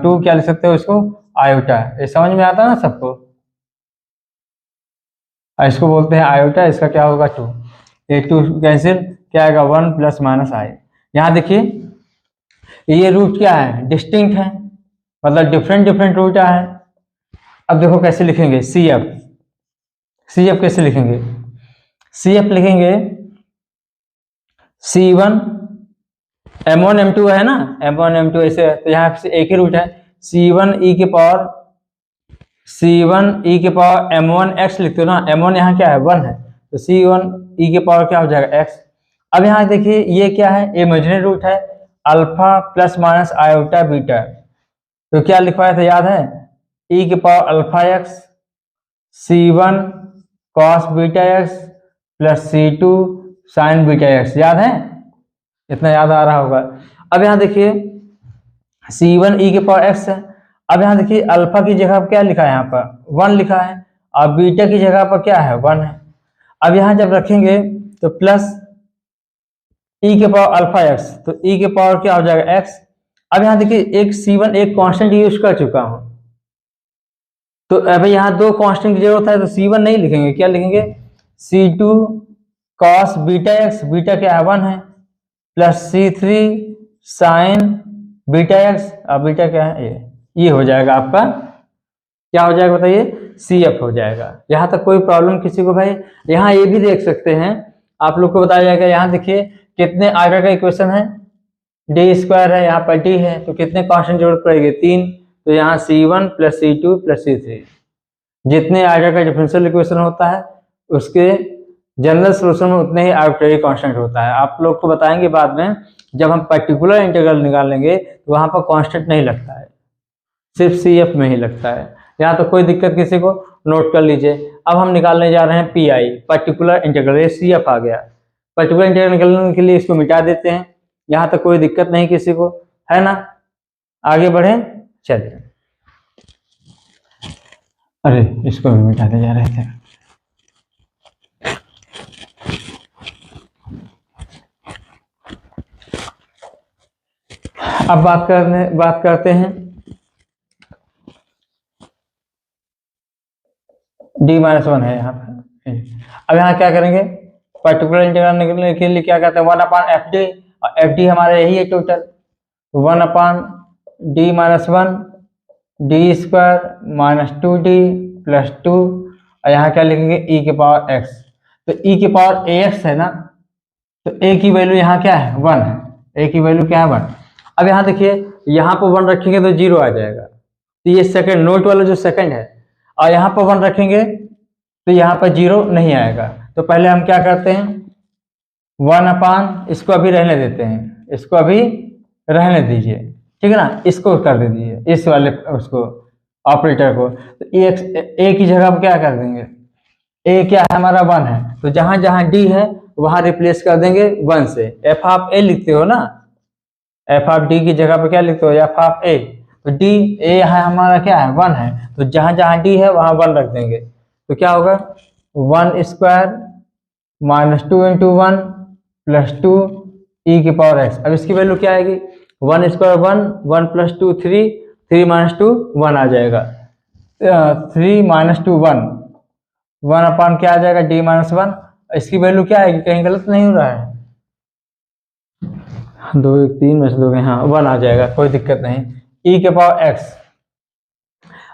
2 क्या लिख सकते हो इसको आयोटा। ये समझ में आता है ना सबको, इसको बोलते हैं आयोटा, इसका क्या होगा 2, ये 2 कैंसिल क्या आएगा 1 प्लस माइनस आई। यहाँ देखिए ये रूट क्या है डिस्टिंक्ट है, मतलब डिफरेंट रूट है। अब देखो कैसे लिखेंगे, सी एफ कैसे लिखेंगे, सी एफ लिखेंगे C1 M1 M2 है ना, M1 M2 ऐसे है, तो यहाँ से एक ही रूट है, C1 e के पावर M1 x लिखते हो ना, M1 यहाँ क्या है 1 है, तो C1 e के पावर क्या हो जाएगा x। अब यहाँ देखिए ये क्या है, इमेजिनरी रूट है, alpha plus minus iota beta, तो क्या लिखवाया था याद है, e के power alpha x C1 cos beta x plus C2 sign beta x, याद है, इतना याद आ रहा होगा। अब यहाँ देखिए C1 e के पावर x है, अब यहाँ देखिए अल्फा की जगह पर क्या लिखा है, यहाँ पर 1 लिखा है, और बीटा की जगह पर क्या है 1 है। अब यहाँ जब रखेंगे तो प्लस e के पावर अल्फा x, तो e के पावर क्या हो जाएगा x। अब यहाँ देखिए एक C1 एक कांस्टेंट यूज कर चुका हूं, तो अब यहाँ दो कांस्टेंट की जरूरत है, तो C1 नहीं लिखेंगे, क्या लिखेंगे C2 cos beta x, beta क्या है 1 है, plus C3 sign beta x, अब बीटा क्या है ये हो जाएगा आपका, क्या हो जाएगा बताइए, CF हो जाएगा। यहाँ तक कोई प्रॉब्लम किसी को भाई। यहाँ ये भी देख सकते हैं आप लोग को बताया जाएगा, यहाँ देखिए कितने आर्डर का इक्वेशन है, डी स्क्वायर है, यहाँ पर डी है, तो कितने कांस्टेंट जरूरत पड़ेगी 3, तो यहाँ C1 plus C2 plus C3, जितने आर्डर का डिफरेंशियल इक्वेशन होता है उसके जनरल सोल्यूशन में उतने ही आर्बिट्रेरी कांस्टेंट होता है। आप लोग को बताएंगे बाद में, जब हम पर्टिकुलर इंटीग्रल निकालेंगे तो वहां पर कांस्टेंट नहीं लगता है, सिर्फ CF में ही लगता है। यहाँ तो कोई दिक्कत किसी को, नोट कर लीजिए। अब हम निकालने जा रहे हैं PI पर्टिकुलर इंटीग्रल, ये CF आ गया, पर्टिकुलर इंटीग्रल निकालने के लिए इसको मिटा देते हैं, यहाँ तक कोई दिक्कत नहीं किसी को, है ना। आगे बढ़े, चलिए, अरे इसको भी मिटाते जा रहे थे। अब बात करते हैं D-1 है यहाँ पे। अब यहाँ क्या करेंगे, पर्टिकुलर इंटीग्रल निकालने के लिए क्या कहते हैं 1/FD, और FD हमारा यही है total, 1/D-1 D square minus 2D plus 2, और यहाँ क्या लिखेंगे e के पावर x, तो e के पावर ax है ना, तो a की वैल्यू यहाँ क्या है 1 है, a की वैल्यू क्या है 1। अब यहाँ देखिए यहाँ पर 1 रखेंगे तो 0 आ जाएगा, तो ये सेकंड नोट वाला जो सेकंड है, और यहाँ पर 1 रखेंगे तो यहाँ पर 0 नहीं आएगा। तो पहले हम क्या करते हैं 1/, इसको अभी रहने देते हैं, इसको अभी रहने दीजिए, ठीक है ना, इसको कर दीजिए, इस वाले उसको ऑपरेटर को, तो ए की जगह पर क्या कर देंगे, ए क्या है हमारा 1 है, तो जहां जहां डी है वहां रिप्लेस कर देंगे 1 से, f(a) लिखते हो ना, f(d) की जगह पर क्या लिखते हो f(a), तो डी ए है हमारा क्या है 1 है, तो जहां जहां डी है वहां 1 रख देंगे, तो क्या होगा 1 square minus 2 into 1 plus 2 e की पावर x। अब इसकी वैल्यू क्या आएगी 1 स्क्वायर 1 प्लस 2 3, 3 माइनस 2 1 आ जाएगा, 3 माइनस 2 1 क्या आ जाएगा D-1, इसकी वैल्यू क्या आएगी, कहीं गलत नहीं हो रहा है, 2 3 में से 2 हाँ 1 आ जाएगा, कोई दिक्कत नहीं, e के पावर x।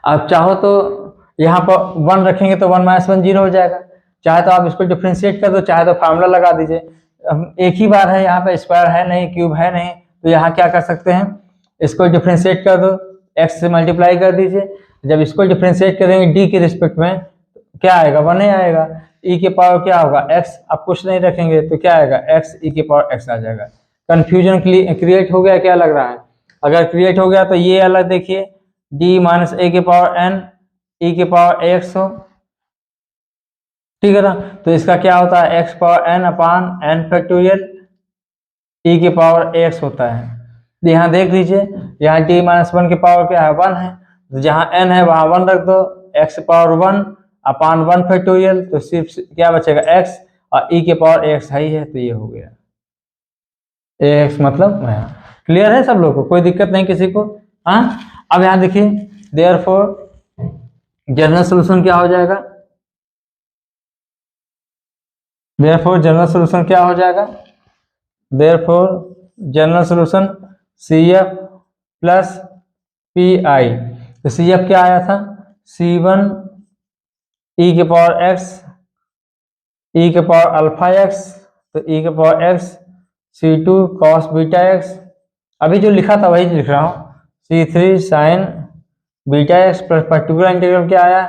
आप चाहो तो यहाँ पर 1 रखेंगे तो 1 माइनस 1 0 हो जाएगा, चाहे तो आप इसको डिफ्रेंशिएट कर दो, चाहे तो फार्मूला लगा दीजिए। एक ही बार है, यहाँ पे स्क्वायर है नहीं, क्यूब है नहीं, तो यहाँ क्या कर सकते हैं, इसको डिफ्रेंशिएट कर दो, x से मल्टीप्लाई कर दीजिए, जब इसको डिफ्रेंशिएट करेंगे d के रिस्पेक्ट में क्या आएगा 1 नहीं आएगा, e के पावर क्या होगा x, आप कुछ नहीं रखेंगे तो क्या आएगा x e के पावर x आ जाएगा। कंफ्यूजन क्रिएट हो गया, क्या लग रहा है, अगर क्रिएट हो गया तो ये अलग देखिए d माइनस a के पावर n e के पावर ax हो, ठीक है ना, तो इसका क्या होता है x पावर n अपान n फैक्टोरियल e के पावर ax होता है। तो यहाँ देख लीजिए, यहाँ D-1 के पावर क्या है 1 है, तो जहाँ n है वहां 1 रख दो, x पावर 1 अपान 1 फैक्टोरियल, तो सिर्फ क्या बचेगा x, और e के पावर ax ही है, तो ये हो गया ax, मतलब क्लियर है सब लोग को, कोई दिक्कत नहीं किसी को, हाँ। अब यहाँ देखिए देयरफॉर जनरल सोल्यूशन क्या हो जाएगा, देयरफॉर जनरल सोल्यूशन क्या हो जाएगा, therefore general solution CF plus PI, तो CF क्या आया था C1 e के पावर x ई के पावर अल्फा एक्स, तो ई के power x C2 cos beta x, अभी जो लिखा था वही लिख रहा हूँ, C3 sign beta x plus particular integral क्या आया,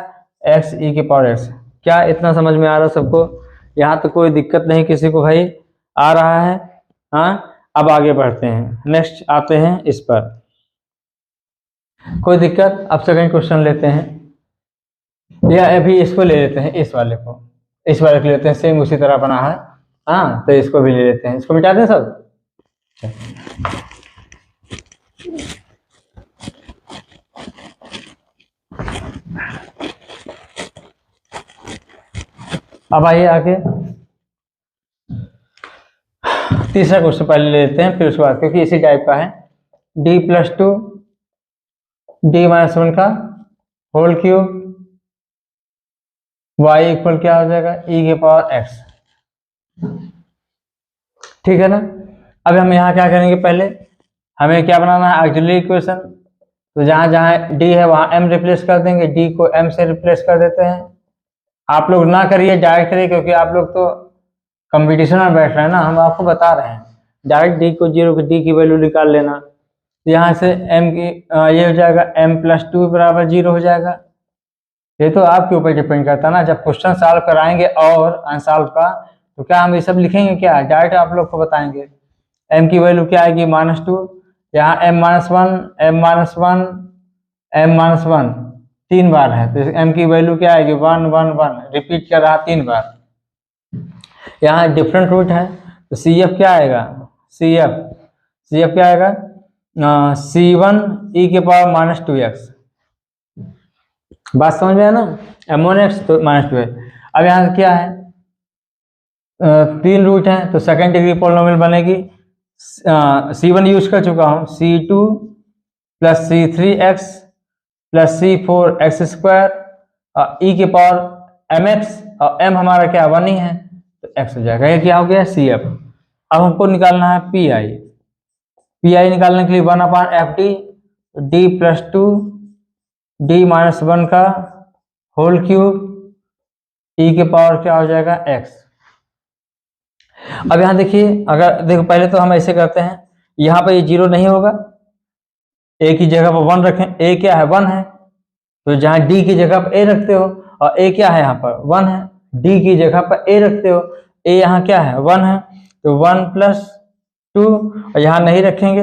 एक्स ई के पावर एक्स। क्या इतना समझ में आ रहा सबको? यहाँ तो कोई दिक्कत नहीं किसी को भाई, आ रहा है? हाँ, अब आगे बढ़ते हैं, नेक्स्ट आते हैं इस पर, कोई दिक्कत? अब सेकंड क्वेश्चन लेते हैं, या अभी इसको ले लेते हैं, इस वाले को, इस वाले को लेते हैं, सेम उसी तरह बना है। हाँ, तो इसको भी ले लेते हैं, इसको मिटा दें सब। अब आइए आगे, तीसरा क्वेश्चन पहले ले लेते हैं, फिर उसके बाद, क्योंकि इसी टाइप का है, d+2 d-1 का होल क्यूब y इक्वल क्या हो जाएगा, e के पावर x। ठीक है ना? अब हम यहाँ क्या करेंगे, पहले हमें क्या बनाना है, ऑक्सिलरी इक्वेशन। तो जहाँ जहाँ d है वहाँ m रिप्लेस कर देंगे, d को m से रिप्लेस कर देते हैं। आप लोग ना करिए, डायरेक्ट करिए, क्योंकि आप लोग तो कंपटीशन में बैठ रहे हैं ना, हम आपको बता रहे हैं। डायरेक्ट d को 0 की d की वैल्यू निकाल लेना, तो यहाँ से m की ये हो जाएगा m+2 बराबर 0 हो जाएगा। ये तो आपके ऊपर डिपेंड करता है ना, जब क्वेश्चन सॉल्व कराएंगे और अनसॉल्व का, तो क्या हम ये सब लिखेंगे, क्या डायरेक्ट आप लोग को बताएंगे। m की वैल्यू क्या आएगी, -2, यहाँ m-1 m-1 m-1 3 बार है, तो m की वैल्यू क्या आएगी, 1 1 1, रिपीट कर रहा 3 बार। यहाँ डिफरेंट रूट है, तो CF क्या आएगा, CF क्या आएगा, C1 e के पावर -2x। बात समझ में है ना, m1x तो -2 है। अब यहाँ क्या है, 3 रूट हैं, तो सेकंड डिग्री पॉलिनोमियल बनेगी। C1 यूज कर चुका हूँ, C2 + C3x + C4x² e के पावर mx, और m हमारा क्या 1 ही है, तो x हो जाएगा। ये क्या हो गया, CF। अब हमको निकालना है PI निकालने के लिए 1/FD, d+2 d-1 का होल क्यूब e के पावर क्या हो जाएगा, x। अब यहाँ देखिए, अगर देखो पहले तो हम ऐसे करते हैं, यहाँ पर ये 0 नहीं होगा, a की जगह पर 1 रखें, a क्या है, 1 है, तो जहाँ d की जगह पर a रखते हो, और a क्या है यहाँ पर 1 है, d की जगह पर a रखते हो, a यहाँ क्या है 1 है, तो 1 + 2, और यहाँ नहीं रखेंगे,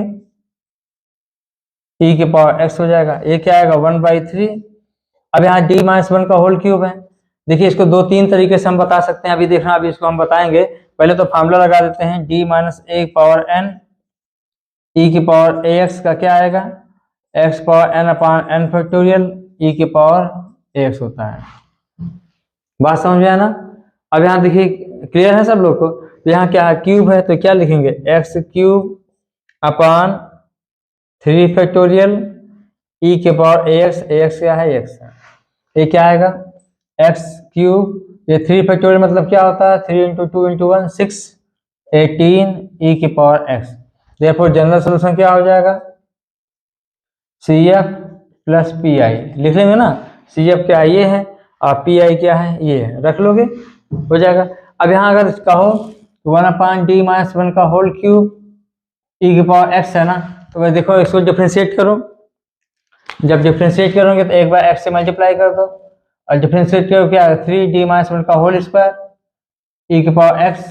e के पावर x हो जाएगा। ये क्या आएगा, 1/3। अब यहाँ d-1 का होल क्यूब है। देखिए इसको 2-3 तरीके से हम बता सकते हैं, अभी देखना, अभी इसको हम बताएंगे। पहले तो फार्मूला लगा देते हैं, d-1 e की पावर ax का क्या आएगा, x power n/n factorial e की पावर ax होता है। बात समझ में आया ना? अब यहाँ देखिए, क्लियर है सब लोग को? तो यहाँ क्या है, क्यूब है, तो क्या लिखेंगे, x³ 3 फैक्टोरियल e के पावर ax क्या है, x है। ये क्या आएगा, x³, ये 3 फैक्टोरियल मतलब क्या होता है, 3 × 2 × 1 6, 18 e की power x। Therefore general solution क्या हो जाएगा, CF + PI लिख लेंगे ना, CF क्या है, ये है, और PI क्या है, ये है, रख लोगे, हो जाएगा। अब यहाँ अगर कहो 1/d-1 का होल क्यूब e की पावर x है ना, तो मैं देखो इसको डिफ्रेंशिएट करो, जब डिफ्रेंशिएट करोगे तो एक बार x से मल्टीप्लाई कर दो, और डिफ्रेंशिएट करो क्या, 3d-1 का होल स्क्वायर e की पावर x।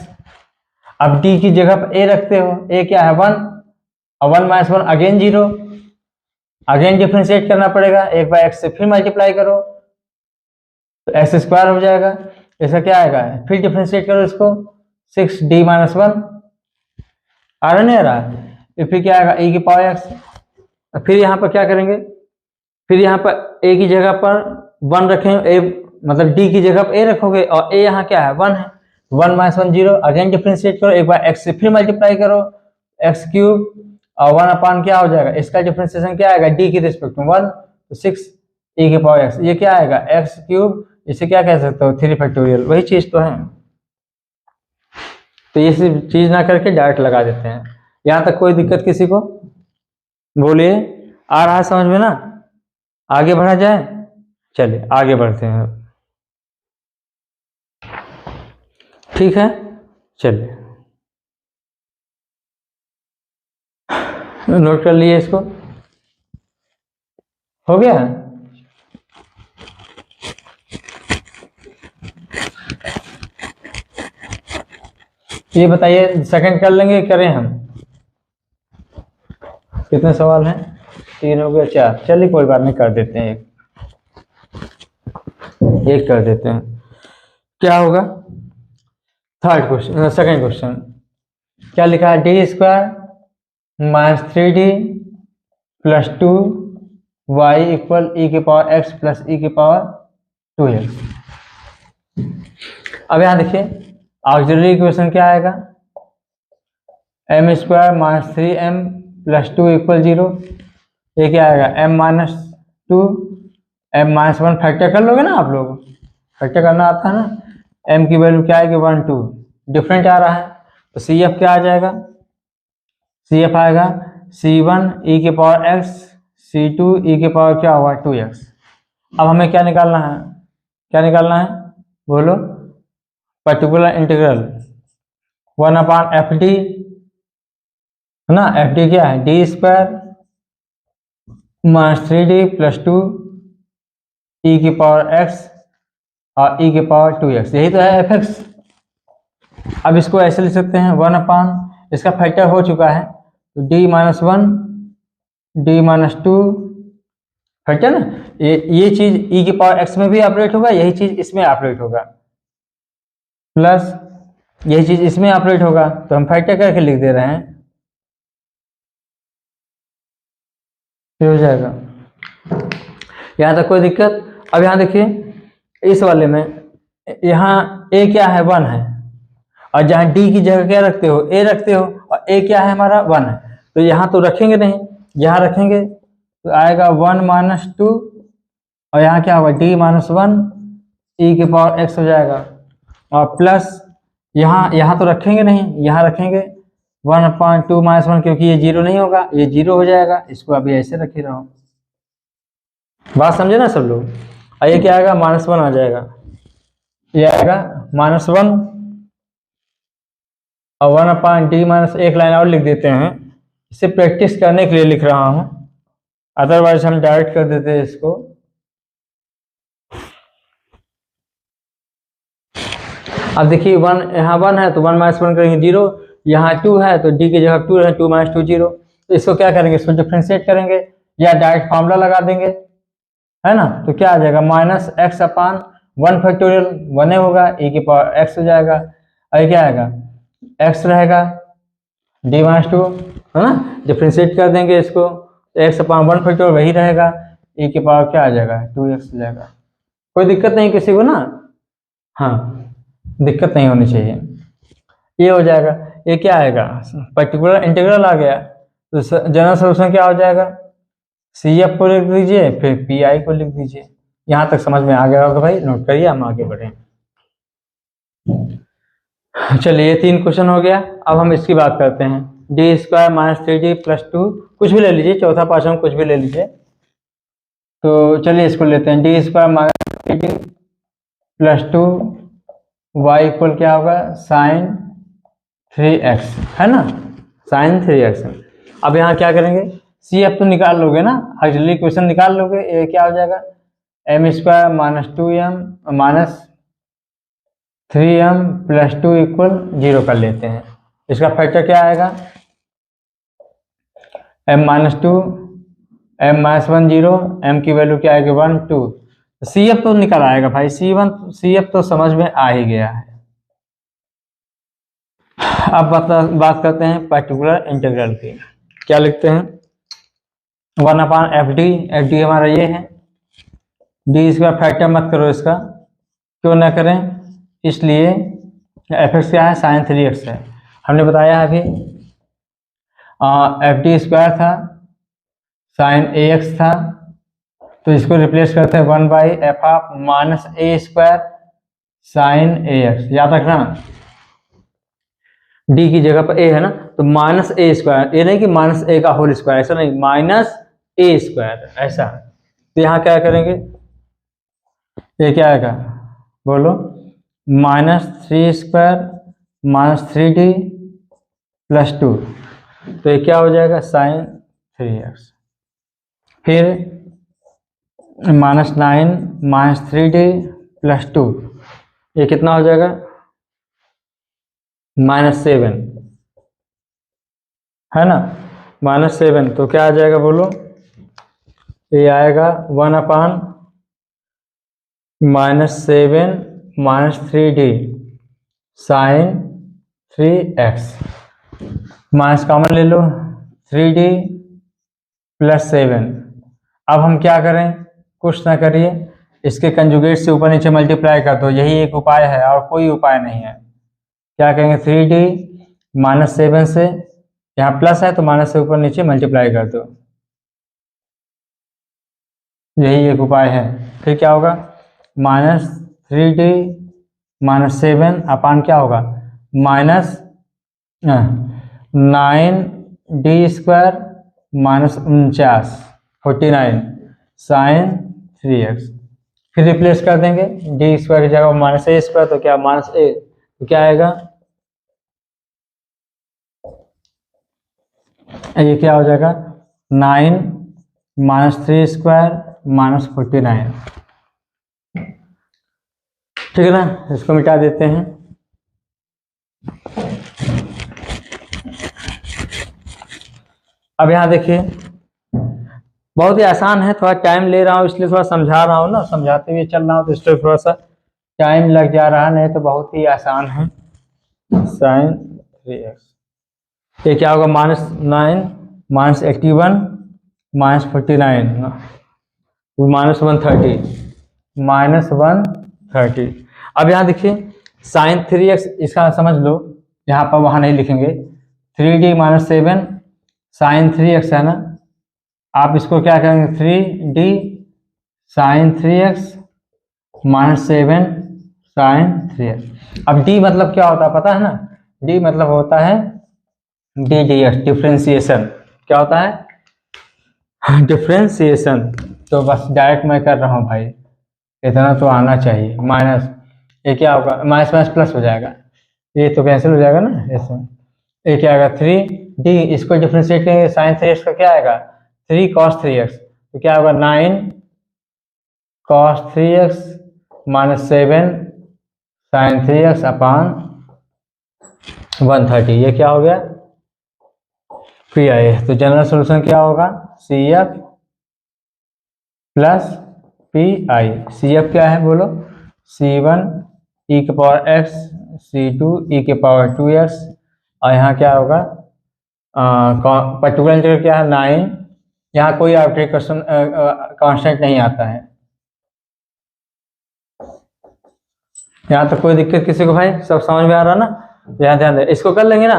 अब d की जगह पर a रखते हो, a क्या है 1, और 1 - 1 अगेन 0, अगेन डिफ्रेंशिएट करना पड़ेगा, एक बार x से फिर मल्टीप्लाई करो, तो x² हो जाएगा। इसका क्या आएगा, फिर डिफ्रेंशिएट करो इसको, 6d-1 आ रहा नहीं आ रहा, फिर क्या आएगा, e की पावर x। फिर यहाँ पर क्या करेंगे, फिर यहाँ पर a की जगह पर 1 रखेंगे, a मतलब d की जगह पर a रखोगे, और a यहाँ क्या है 1 है, 1 - 1 0, अगेन डिफ्रेंशिएट करो, एक बार x से फिर मल्टीप्लाई करो, x³ और 1/, क्या हो जाएगा, इसका डिफ्रेंशिएशन क्या आएगा, d की रिस्पेक्ट में 1, तो 6 e की पावर x। ये क्या आएगा, x³, इसे क्या कह सकते हो, 3 फैक्टोरियल, वही चीज तो है। तो ये चीज ना करके डायरेक्ट लगा देते हैं। यहाँ तक कोई दिक्कत किसी को, बोलिए, आ रहा है समझ में ना? आगे बढ़ा जाए, चलिए आगे बढ़ते हैं। ठीक है, चलिए नोट कर लिए इसको, हो गया है। ये बताइए सेकंड कर लेंगे, करें हम? कितने सवाल हैं? 3 हो गए, 4, चलिए कोई बात नहीं, कर देते हैं एक कर देते हैं। क्या होगा? थर्ड क्वेश्चन, सेकंड क्वेश्चन क्या लिखा है? D square minus 3d plus 2 Y equal E के पावर एक्स प्लस ई के पावर 2x। अब यहाँ देखिए ऑक्सिलरी इक्वेशन क्या आएगा? M square minus 3m plus 2 equal 0। ये क्या आएगा? m minus 2 m minus 1 factor कर लोगे ना आप लोग, फैक्टर करना आता है ना। m की वैल्यू क्या आएगी? 1 2, डिफरेंट आ रहा है तो सी एफ क्या आ जाएगा? सी एफ आएगा c1 e के पावर x, c2 e के पावर क्या हुआ? 2x। अब हमें क्या निकालना है? क्या निकालना है बोलो? पर्टिकुलर इंटीग्रल 1/fd है ना। fd क्या है? D square minus 3d plus 2 e की पावर x और e के पावर 2x, यही तो है fx। अब इसको ऐसे लिख सकते हैं 1/, इसका फैक्टर हो चुका है तो d minus 1 d minus 2 factor ना। ये चीज e की पावर x में भी ऑपरेट होगा, यही चीज इसमें ऑपरेट होगा, प्लस यही चीज इसमें ऑपरेट होगा, तो हम फैक्टर करके लिख दे रहे हैं, हो जाएगा। यहाँ तक कोई दिक्कत? अब यहाँ देखिए इस वाले में यहाँ a क्या है? 1 है, और जहाँ d की जगह क्या रखते हो? a रखते हो, और a क्या है हमारा? 1 है, तो यहाँ तो रखेंगे नहीं, यहाँ रखेंगे तो आएगा 1 माइनस 2, और यहाँ क्या होगा? d माइनस 1 e के पावर x हो जाएगा, और प्लस यहाँ तो रखेंगे नहीं, यहाँ रखेंगे 1/2 माइनस 1, क्योंकि ये 0 नहीं होगा, ये 0 हो जाएगा, इसको अभी ऐसे रखे रहो। बात समझे ना सब लोग? और ये क्या आएगा? -1 आ जाएगा, ये आएगा -1, और 1/d माइनस, एक लाइन और लिख देते हैं, इसे प्रैक्टिस करने के लिए लिख रहा हूं, अदरवाइज हम डायरेक्ट कर देते हैं इसको। अब देखिए 1 यहाँ 1 है तो 1 माइनस 1 करेंगे 0, यहाँ 2 है तो d की जगह 2 है, 2 माइनस 2 0। तो इसको क्या करेंगे? इसको डिफ्रेंशिएट करेंगे या डायरेक्ट फार्मूला लगा देंगे, है ना। तो क्या आ जाएगा? माइनस एक्स अपान 1 फैक्टोरियल 1 होगा, e की पावर x हो जाएगा, और क्या आएगा? x रहेगा d माइनस 2, है ना। डिफ्रेंशिएट कर देंगे इसको, x अपान 1 फैक्टोरियल वही रहेगा, e की पावर क्या आ जाएगा? 2x हो जाएगा। कोई दिक्कत नहीं किसी को ना? हाँ, दिक्कत नहीं होनी चाहिए। ये हो जाएगा। ये क्या आएगा? पर्टिकुलर इंटीग्रल आ गया, तो जनरल सोल्यूशन क्या हो जाएगा? सी एफ को लिख दीजिए, फिर पी आई को लिख दीजिए। यहाँ तक समझ में आ गया होगा भाई, नोट करिए, हम आगे बढ़े। चलिए 3 क्वेश्चन हो गया। अब हम इसकी बात करते हैं। D square minus 3d plus 2, कुछ भी ले लीजिए, चौथा पांचवा कुछ भी ले लीजिए। तो चलिए इसको लेते हैं, D square minus 3d plus 2 y equal क्या होगा? साइन 3x, है ना, साइन 3x। अब यहाँ क्या करेंगे? सी एफ तो निकाल लोगे ना, ऑक्सिलरी इक्वेशन निकाल लोगे। ये क्या हो जाएगा? M square minus 2m minus 3m plus 2 equal 0 कर लेते हैं। इसका फैक्टर क्या आएगा? m minus 2 m minus 1 0, m की वैल्यू क्या आएगी? 1 2। सी एफ तो निकल आएगा भाई, सी एफ तो समझ में आ ही गया है। अब बात करते हैं पर्टिकुलर इंटीग्रल की। क्या लिखते हैं? 1/fd, fd हमारा ये है, d इसका फैक्टर मत करो, इसका क्यों ना करें, इसलिए fx क्या है? साइन 3x है। हमने बताया अभी fd स्क्वायर था, साइन ax था, तो इसको रिप्लेस करते हैं 1/f of minus a square sine ax। याद रखना d की जगह पर a है ना, तो माइनस a स्क्वायर, ये नहीं कि माइनस a का होल स्क्वायर, ऐसा नहीं, माइनस a स्क्वायर ऐसा। तो यहाँ क्या करेंगे? ये क्या आएगा बोलो? -3² -3d + 2, तो ये क्या हो जाएगा sin 3x। फिर -9 -3d + 2, ये कितना हो जाएगा -7, है ना, -7, तो क्या आ जाएगा बोलो, ये आएगा 1/-7 -3d sin 3x, minus common ले लो, 3d + 7। अब हम क्या करें, कुछ ना करिए, इसके कंजुगेट से ऊपर नीचे मल्टीप्लाई कर दो, यही एक उपाय है और कोई उपाय नहीं है। क्या कहेंगे, 3d -7 से, यहाँ प्लस है तो माइनस से ऊपर नीचे मल्टीप्लाई कर दो, यही एक उपाय है। फिर क्या होगा, -3d -7 अपान क्या होगा, -9d² -49 49 sin 3x। फिर रिप्लेस कर देंगे, d² की जगह -a², तो क्या -a, तो क्या आएगा, ये क्या हो जाएगा 9 -3² -49, ठीक है ना, इसको मिटा देते हैं। अब यहाँ देखिए, बहुत ही आसान है, थोड़ा टाइम ले रहा हूँ इसलिए थोड़ा समझा रहा हूँ ना, समझाते हुए चल रहा हूँ तो इसलिए थोड़ा सा टाइम लग जा रहा है, नहीं तो बहुत ही आसान है। sin 3x, ये क्या होगा, -9 -81 -49 -130 अब यहाँ देखिए sin 3x, इसका समझ लो, यहाँ पर वहाँ नहीं लिखेंगे, 3d -7 sin 3x है ना, आप इसको क्या करेंगे, 3d sin 3x -7 sin 3x। अब d मतलब क्या होता है पता है ना, d मतलब होता है ddx, डिफ्रेंसिएशन। क्या होता है, डिफ्रेंसिएशन। तो बस डायरेक्ट मैं कर रहा हूँ भाई, इतना तो आना चाहिए। माइनस, ये क्या होगा, माइनस माइनस प्लस हो जाएगा, ये तो कैंसिल हो जाएगा ना ऐसे। ये क्या आएगा, 3d, इसको डिफ्रेंशिएट करेंगे, साइन 3x का क्या आएगा, 3 cos 3x, तो क्या होगा 9 cos 3x -7 sin 3x अपान 130, ये क्या हो गया, पी आई। तो जनरल सोल्यूशन क्या होगा, CF प्लस PI। CF क्या है बोलो, C1 e⁻x, C2 e⁻2x, और यहाँ क्या होगा, पर्टिकुलर इंटीग्रल क्या है 9, यहाँ कोई आर्बिट्रेरी क्वेश्चन कांस्टेंट नहीं आता है, यहाँ तो कोई दिक्कत किसी को भाई, सब समझ में आ रहा ना। यहाँ ध्यान दे, इसको कर लेंगे ना,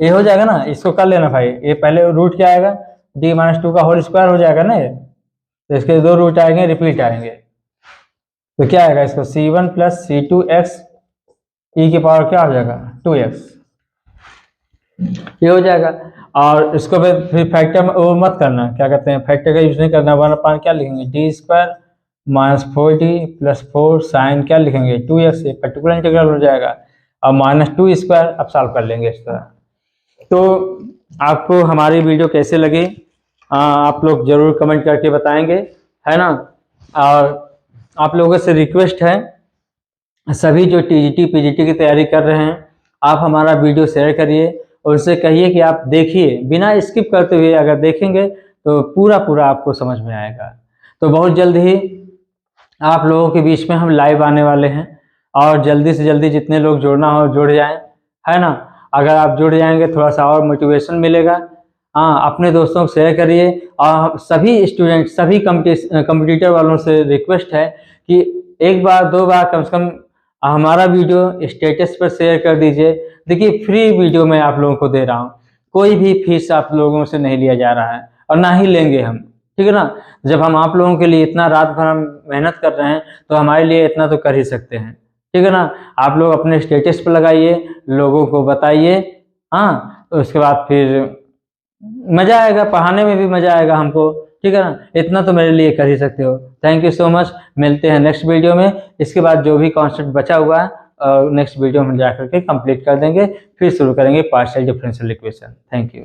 ये हो जाएगा ना, इसको कर लेना भाई। ये पहले रूट क्या आएगा, d-2 का होल स्क्वायर हो जाएगा ना ये, तो इसके 2 रूट आएंगे, रिपीट आएंगे, तो क्या आएगा, इसको C1 + C2x e⁻ क्या हो जाएगा 2x, ये हो जाएगा। और इसको फिर फैक्टर में वो मत करना, क्या कहते हैं, फैक्टर का यूज नहीं करना, 1/, क्या लिखेंगे, d² -4d + 4 साइन क्या लिखेंगे 2x, ये पर्टिकुलर इंटीग्रल हो जाएगा, और -2²। अब सॉल्व कर लेंगे इस तरह। तो आपको हमारी वीडियो कैसे लगी, आप लोग जरूर कमेंट करके बताएंगे, है ना। और आप लोगों से रिक्वेस्ट है, सभी जो TGT PGT की तैयारी कर रहे हैं, आप हमारा वीडियो शेयर करिए और उनसे कहिए कि आप देखिए, बिना स्किप करते हुए अगर देखेंगे तो पूरा पूरा आपको समझ में आएगा। तो बहुत जल्द ही आप लोगों के बीच में हम लाइव आने वाले हैं, और जल्दी से जल्दी जितने लोग जुड़ना हो जुड़ जाएं, है ना। अगर आप जुड़ जाएंगे थोड़ा सा और मोटिवेशन मिलेगा। हाँ, अपने दोस्तों को शेयर करिए, और सभी स्टूडेंट, सभी कंपटीटर वालों से रिक्वेस्ट है कि 1 बार 2 बार कम से कम हमारा वीडियो स्टेटस पर शेयर कर दीजिए। देखिए, फ्री वीडियो मैं आप लोगों को दे रहा हूँ, कोई भी फीस आप लोगों से नहीं लिया जा रहा है, और ना ही लेंगे हम, ठीक है ना। जब हम आप लोगों के लिए इतना रात भर हम मेहनत कर रहे हैं, तो हमारे लिए इतना तो कर ही सकते हैं, ठीक है ना। आप लोग अपने स्टेटस पर लगाइए, लोगों को बताइए, हाँ, तो उसके बाद फिर मज़ा आएगा, पढ़ाने में भी मज़ा आएगा हमको, ठीक है ना। इतना तो मेरे लिए कर ही सकते हो। थैंक यू सो मच, मिलते हैं नेक्स्ट वीडियो में। इसके बाद जो भी कॉन्सेप्ट बचा हुआ है नेक्स्ट वीडियो में जा करके कंप्लीट कर देंगे, फिर शुरू करेंगे partial differential equation. Thank you.